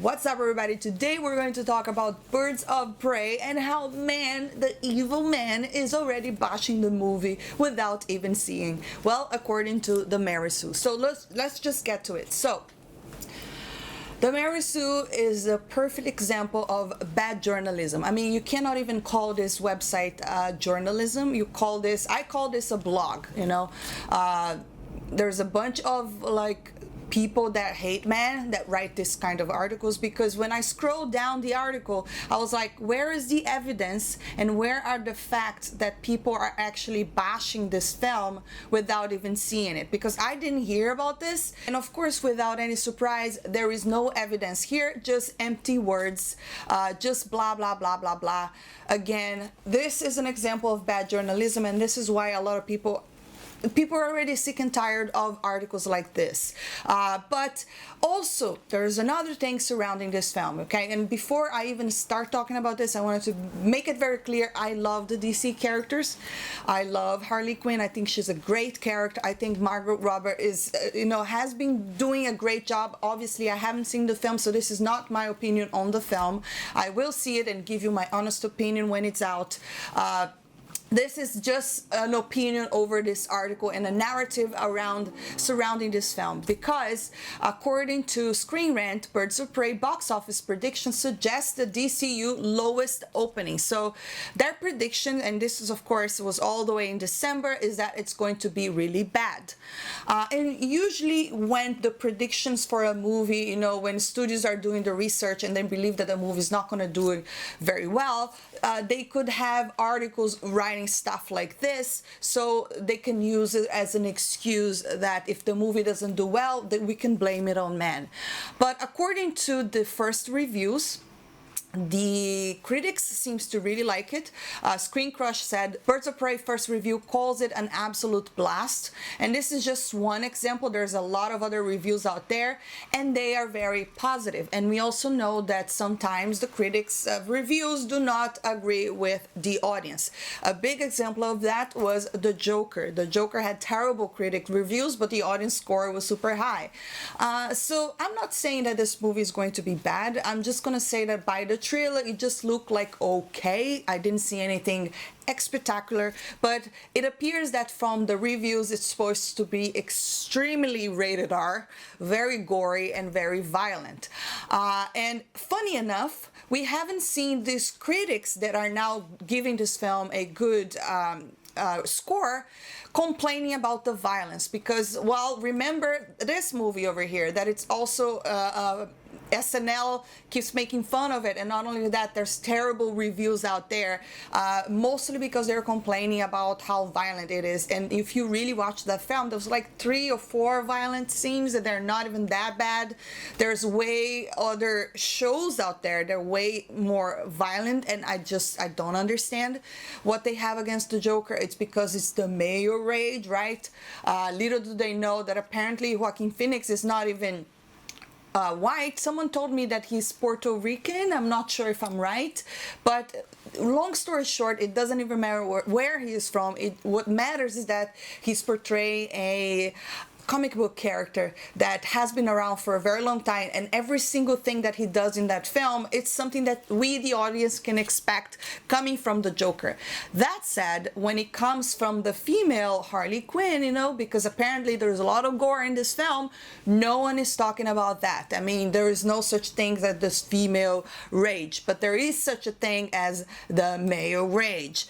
What's up, everybody? Today we're going to talk about Birds of Prey and how man, the evil man, is already bashing the movie without even seeing. Well, according to the Mary Sue. So let's just get to it. So the Mary Sue is a perfect example of bad journalism. I mean, you cannot even call this website journalism. I call this a blog, you know. There's a bunch of people that hate man that write this kind of articles, because when I scrolled down the article, I was like, where is the evidence and where are the facts that people are actually bashing this film without even seeing it? Because I didn't hear about this, and of course, without any surprise, there is no evidence here, just empty words, just blah blah blah blah blah. Again, this is an example of bad journalism, and this is why a lot of people are already sick and tired of articles like this. But also, there's another thing surrounding this film, okay? And before I even start talking about this, I wanted to make it very clear, I love the DC characters. I love Harley Quinn. I think she's a great character. I think Margot Robbie is, has been doing a great job. Obviously, I haven't seen the film, so this is not my opinion on the film. I will see it and give you my honest opinion when it's out. This is just an opinion over this article and a narrative surrounding this film, because according to Screen Rant, Birds of Prey box office prediction suggests the DCEU lowest opening. So their prediction, and this is of course was all the way in December, is that it's going to be really bad. And usually when the predictions for a movie, when studios are doing the research and they believe that the movie is not going to do it very well, they could have articles writing stuff like this, so they can use it as an excuse that if the movie doesn't do well, that we can blame it on men. But according to the first reviews, the critics seems to really like it. Screen Crush said Birds of Prey first review calls it an absolute blast, and this is just one example. There's a lot of other reviews out there and they are very positive, and we also know that sometimes the critics of reviews do not agree with the audience. A big example of that was The Joker. The Joker had terrible critic reviews, but the audience score was super high. So I'm not saying that this movie is going to be bad. I'm just gonna say that by the trailer it just looked like okay. I didn't see anything spectacular, but it appears that from the reviews it's supposed to be extremely rated R, very gory and very violent. And funny enough, we haven't seen these critics that are now giving this film a good score complaining about the violence, because, well, remember this movie over here, that it's also SNL keeps making fun of it, and not only that, there's terrible reviews out there, mostly because they're complaining about how violent it is. And if you really watch that film, there's like 3 or 4 violent scenes that they're not even that bad. There's way other shows out there, they're way more violent, and I don't understand what they have against the Joker. It's because it's the mayo rage, right? Little do they know that apparently Joaquin Phoenix is not even white. Someone told me that he's Puerto Rican. I'm not sure if I'm right, but long story short, it doesn't even matter where he is from. What matters is that he's portraying a comic book character that has been around for a very long time, and every single thing that he does in that film, it's something that we, the audience, can expect coming from the Joker. That said, when it comes from the female Harley Quinn, because apparently there's a lot of gore in this film, no one is talking about that. I mean, there is no such thing as this female rage, but there is such a thing as the male rage.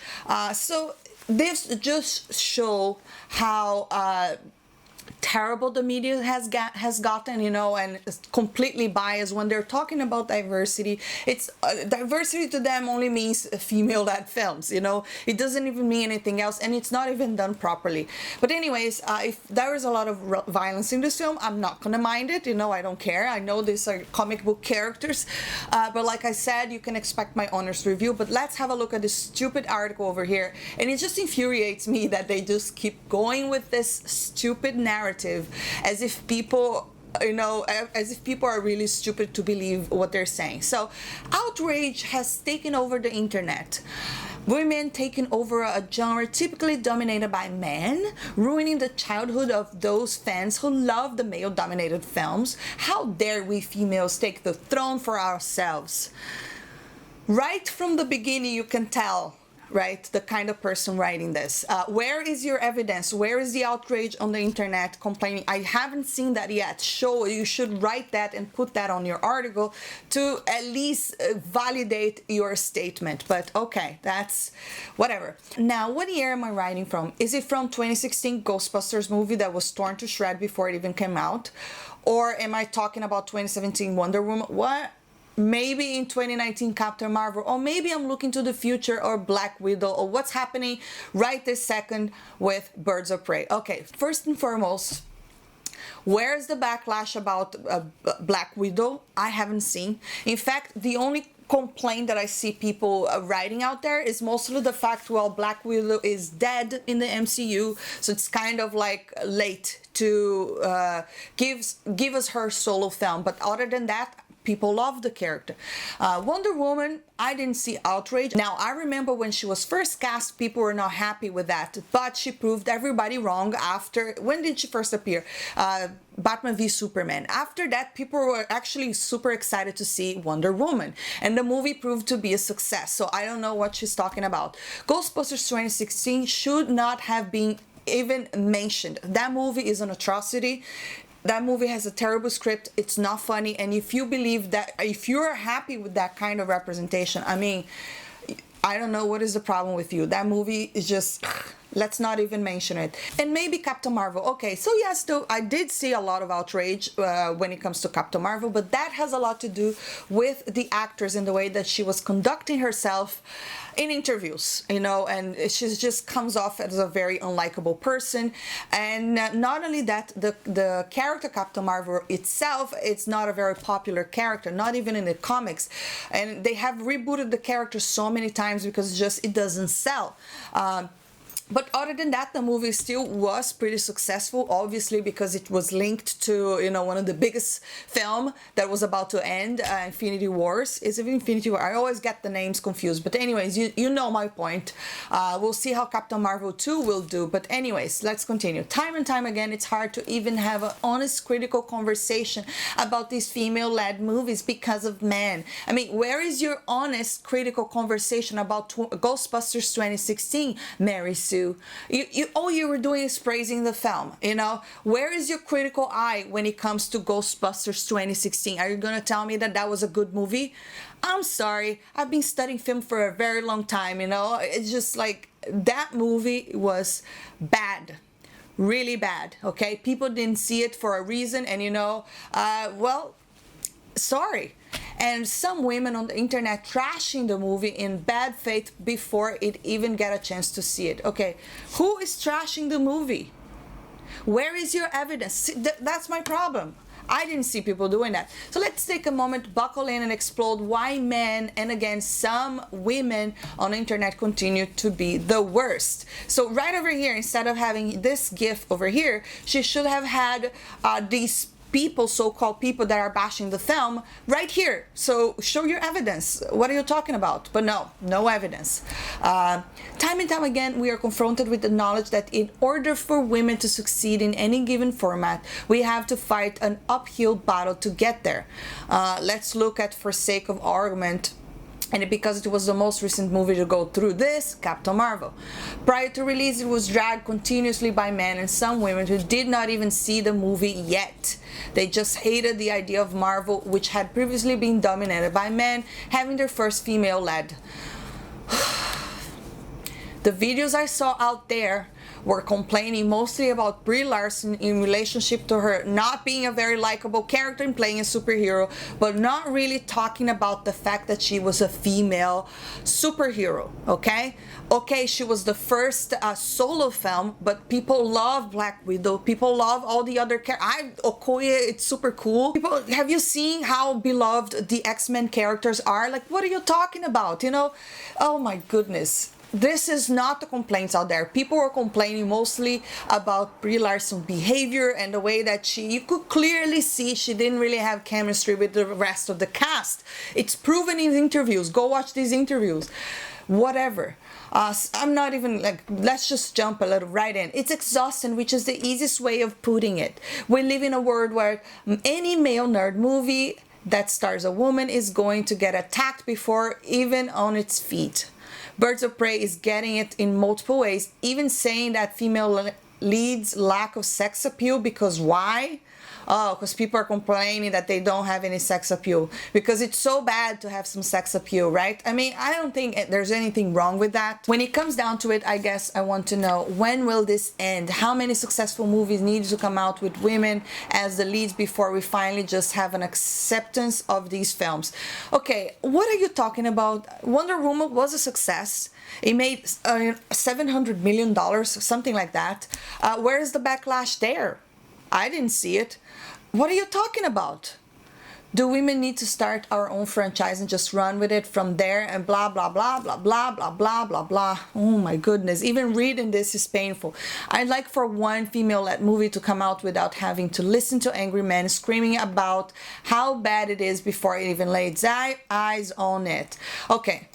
So this just show how terrible the media has gotten, and it's completely biased when they're talking about diversity. It's diversity to them only means female-led films, it doesn't even mean anything else, and it's not even done properly. But anyways, if there is a lot of violence in this film, I'm not gonna mind it, I don't care. I know these are comic book characters, but like I said, you can expect my honest review. But let's have a look at this stupid article over here, and it just infuriates me that they just keep going with this stupid narrative as if people are really stupid to believe what they're saying. So outrage has taken over the internet. Women taking over a genre typically dominated by men, ruining the childhood of those fans who love the male-dominated films. How dare we females take the throne for ourselves? Right from the beginning, you can tell, right, the kind of person writing this. Where is your evidence? Where is the outrage on the internet complaining? I haven't seen that yet. You should write that and put that on your article to at least validate your statement. But okay, that's whatever. Now, what year am I writing from? Is it from 2016 Ghostbusters movie that was torn to shred before it even came out? Or am I talking about 2017 Wonder Woman? What? Maybe in 2019 Captain Marvel, or maybe I'm looking to the future, or Black Widow, or what's happening right this second with Birds of Prey. Okay, first and foremost, where's the backlash about Black Widow? I haven't seen. In fact, the only complaint that I see people writing out there is mostly the fact, well, Black Widow is dead in the MCU, so it's kind of like late to give us her solo film. But other than that, people love the character. Wonder Woman, I didn't see outrage. Now, I remember when she was first cast, people were not happy with that, but she proved everybody wrong after, when did she first appear? Batman v Superman. After that, people were actually super excited to see Wonder Woman, and the movie proved to be a success, so I don't know what she's talking about. Ghostbusters 2016 should not have been even mentioned. That movie is an atrocity. That movie has a terrible script. It's not funny. And if you believe that, if you're happy with that kind of representation, I mean, I don't know what is the problem with you. That movie is just, let's not even mention it. And maybe Captain Marvel. Okay, so yes, though, I did see a lot of outrage when it comes to Captain Marvel, but that has a lot to do with the actors and the way that she was conducting herself in interviews, you know, and she just comes off as a very unlikable person. And not only that, the character Captain Marvel itself, it's not a very popular character, not even in the comics. And they have rebooted the character so many times because it doesn't sell. But other than that, the movie still was pretty successful, obviously, because it was linked to, you know, one of the biggest film that was about to end, Infinity Wars. Is it Infinity War? I always get the names confused. But anyways, you know my point. We'll see how Captain Marvel 2 will do. But anyways, let's continue. Time and time again, it's hard to even have an honest, critical conversation about these female-led movies because of men. I mean, where is your honest, critical conversation about Ghostbusters 2016, Mary Sue? All you were doing is praising the film, you know? Where is your critical eye when it comes to Ghostbusters 2016? Are you gonna tell me that that was a good movie? I'm sorry, I've been studying film for a very long time, you know? It's just like, that movie was bad. Really bad, okay? People didn't see it for a reason, and you know, well, sorry. And some women on the internet trashing the movie in bad faith before it even get a chance to see it. Okay, who is trashing the movie? Where is your evidence? See, that's my problem. I didn't see people doing that. So let's take a moment, buckle in, and explode why men, and again, some women on the internet continue to be the worst. So right over here, instead of having this GIF over here, she should have had these people, so-called people that are bashing the film right here. So show your evidence. What are you talking about? But no evidence. Time and time again, we are confronted with the knowledge that in order for women to succeed in any given format, we have to fight an uphill battle to get there. Let's look at, for sake of argument, and because it was the most recent movie to go through this, Captain Marvel. Prior to release, it was dragged continuously by men and some women who did not even see the movie yet. They just hated the idea of Marvel, which had previously been dominated by men, having their first female-led. The videos I saw out there were complaining mostly about Brie Larson in relationship to her not being a very likable character and playing a superhero, but not really talking about the fact that she was a female superhero, okay? Okay, she was the first solo film, but people love Black Widow. People love all the other characters. Okoye, it's super cool. People, have you seen how beloved the X-Men characters are? Like, what are you talking about? You know? Oh my goodness. This is not the complaints out there. People were complaining mostly about Brie Larson's behavior and the way that you could clearly see she didn't really have chemistry with the rest of the cast. It's proven in interviews. Go watch these interviews. Whatever. I'm not even like, let's just jump a little right in. It's exhausting, which is the easiest way of putting it. We live in a world where any male nerd movie that stars a woman is going to get attacked before even on its feet. Birds of Prey is getting it in multiple ways, even saying that female leads lack of sex appeal, because why? Oh, because people are complaining that they don't have any sex appeal. Because it's so bad to have some sex appeal, right? I mean, I don't think there's anything wrong with that. When it comes down to it, I guess I want to know, when will this end? How many successful movies need to come out with women as the leads before we finally just have an acceptance of these films? Okay, what are you talking about? Wonder Woman was a success. It made $700 million, something like that. Where is the backlash there? I didn't see it. What are you talking about? Do women need to start our own franchise and just run with it from there and blah, blah, blah, blah, blah, blah, blah, blah, blah. Oh my goodness. Even reading this is painful. I'd like for one female-led movie to come out without having to listen to angry men screaming about how bad it is before it even lays eyes on it. Okay.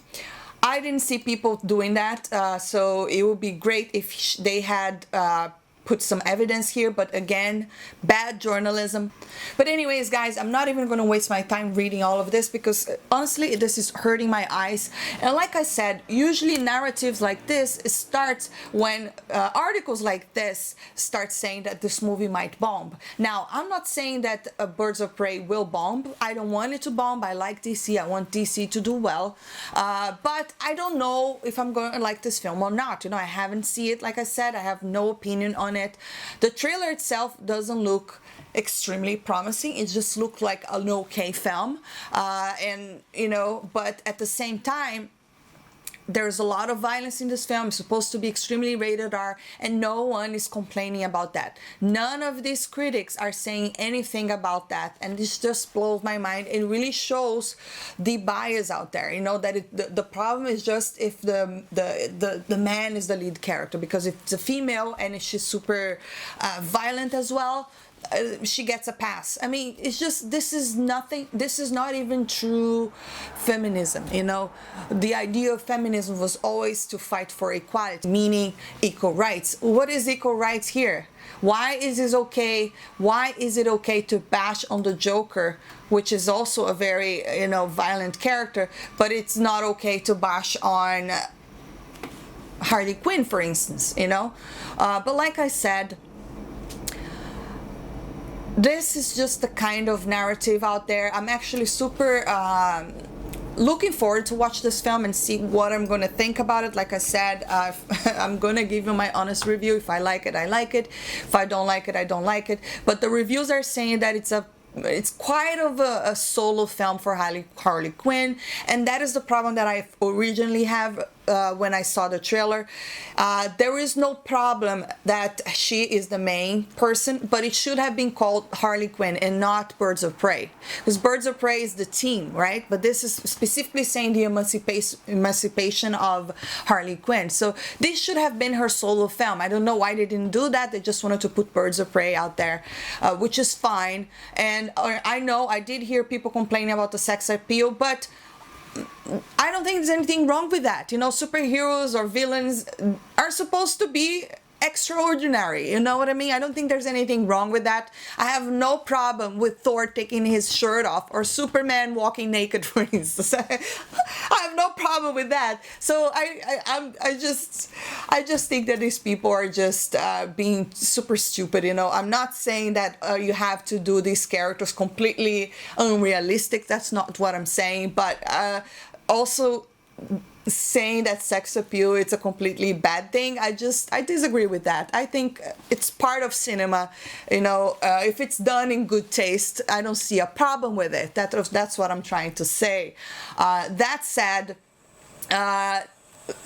I didn't see people doing that, so it would be great if they had put some evidence here, but again, bad journalism. But anyways, guys, I'm not even going to waste my time reading all of this, because honestly, this is hurting my eyes. And like I said, usually narratives like this starts when articles like this start saying that this movie might bomb. Now, I'm not saying that Birds of Prey will bomb. I don't want it to bomb. I like DC. I want DC to do well. But I don't know if I'm going to like this film or not. You know, I haven't seen it. Like I said, I have no opinion on it. The trailer itself doesn't look extremely promising. It just looked like an okay film, and you know, but at the same time, there's a lot of violence in this film. It's supposed to be extremely rated R, and no one is complaining about that. None of these critics are saying anything about that, and this just blows my mind. It really shows the bias out there, you know, that the problem is just if the man is the lead character, because if it's a female and if she's super violent as well, she gets a pass. I mean, it's just, this is nothing, this is not even true feminism, you know. The idea of feminism was always to fight for equality, meaning equal rights. What is equal rights here? Why is this okay? Why is it okay to bash on the Joker, which is also a very, you know, violent character, but it's not okay to bash on Harley Quinn, for instance, you know? But like I said, this is just the kind of narrative out there. I'm actually super looking forward to watch this film and see what I'm going to think about it. Like I said, I'm going to give you my honest review. If I like it, I like it. If I don't like it, I don't like it. But the reviews are saying that it's quite of a solo film for Harley Quinn, and that is the problem that I originally have when I saw the trailer. There is no problem that she is the main person, but it should have been called Harley Quinn and not Birds of Prey, because Birds of Prey is the team, right? But this is specifically saying the emancipation of Harley Quinn. So this should have been her solo film. I don't know why they didn't do that. They just wanted to put Birds of Prey out there, which is fine. And I know I did hear people complaining about the sex appeal, but I don't think there's anything wrong with that. You know, superheroes or villains are supposed to be extraordinary, you know what I mean? I don't think there's anything wrong with that. I have no problem with Thor taking his shirt off or Superman walking naked, for instance. I have no problem with that. So I just think that these people are just being super stupid, you know. I'm not saying that you have to do these characters completely unrealistic. That's not what I'm saying. But also saying that sex appeal it's a completely bad thing, I disagree with that. I think it's part of cinema, you know. If it's done in good taste, I don't see a problem with it. That's what I'm trying to say. That said,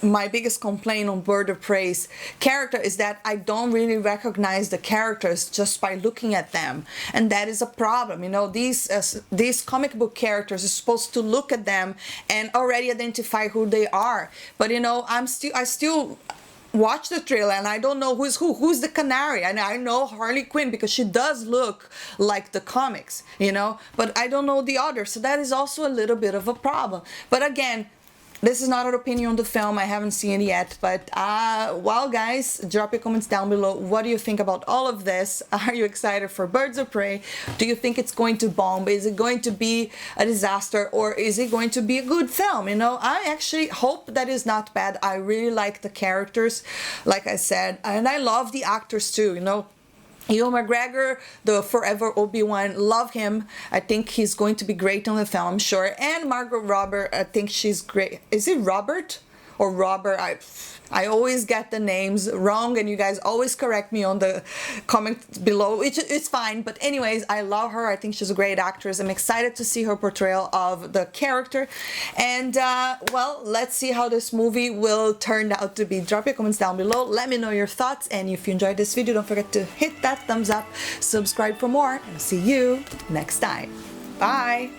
my biggest complaint on Bird of Prey's character is that I don't really recognize the characters just by looking at them, and that is a problem. You know, these comic book characters are supposed to look at them and already identify who they are. But you know, I still watch the trailer and I don't know who's the canary. And I know Harley Quinn because she does look like the comics, you know, but I don't know the others. So that is also a little bit of a problem. But again, This is not an opinion on the film. I haven't seen it yet, but well, guys, drop your comments down below. What do you think about all of this? Are you excited for Birds of Prey? Do you think it's going to bomb? Is it going to be a disaster, or is it going to be a good film? You know, I actually hope that is not bad. I really like the characters, like I said, and I love the actors too, you know. Ewan McGregor, the forever Obi-Wan, love him. I think he's going to be great on the film, I'm sure. And Margot Robbie, I think she's great. Is it Robert or Robert? I always get the names wrong, and you guys always correct me on the comment below, which it's fine. But anyways, I love her. I think she's a great actress. I'm excited to see her portrayal of the character. And well, let's see how this movie will turn out to be. Drop your comments down below. Let me know your thoughts. And if you enjoyed this video, don't forget to hit that thumbs up, subscribe for more, and see you next time. Bye!